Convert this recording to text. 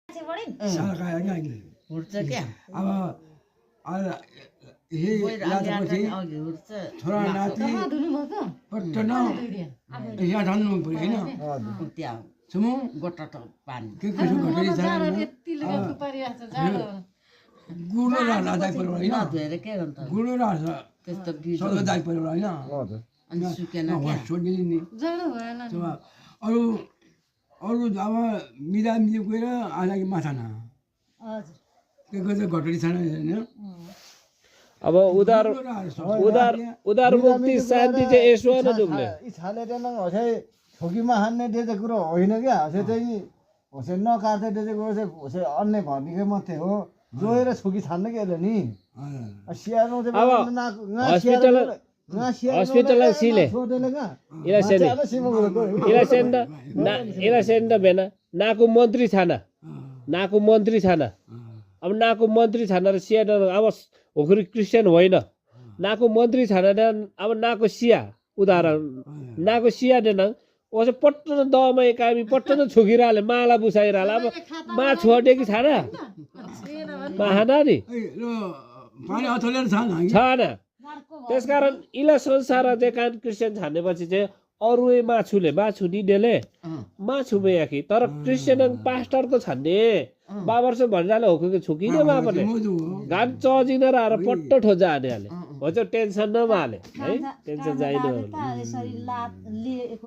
साला काय नाही उठ्छ क्या अब हे लाजपछि छोरा नाति पट्टन यहाँ धान्नु पर्यो होइन त्यहाँ सुमु गोटा त पानी के कसो घटेली छ गुडो र लादाइ पर्यो होइन नधोएर के गर्नु त गुडो र त्यस्तो गिज सबै दाइ पर्यो होइन अनि सुकेन वहाँ क्या छोडिदिने नि अरू अरू अब मिला मिली गएर आज माछा न के गर्छ घटेली छैन होइन अब उदार मुक्ति शान्ति चाहिँ यसो न जुम्ले छालेर न हसे छोकीमा हान्ने त्यो कुरो होइन क्या हसे चाहिँ हसे नकाट्दै त्यो चाहिँ हसे अन्य भनिकै मात्रै हो जोएर छोकी छान्न के नि स्याहार्नु हस्पिटल सिले इलासेन्ड भेना नाको मन्त्री छाना अब नाको मन्त्री छाना र सिया अब होखरी क्रिस्चियन होइन नाको मन्त्री छाना अब नाको सिया उदाहरण नाको सिया देन ओसे पट्टन दमै कामी पट्टन छोकिराले माला बुसाइराला अब मा छोडे कि छाना माहाना नि पानी अथलेर छ छैन त्यसकारण इला संसार चाहिँ कान क्रिस्चियन छानेपछि चाहिँ अरू माछु निडेले माछुमे याकी तर क्रिस्चियन पास्टर त छान्ने बाबर्स भनिराले होको छुकिने बाबरले गान चजिन र आएर पट्ट ठोजा हाने हाले हो चाहिँ टेन्सन नमाले है टेन्सन जाइनु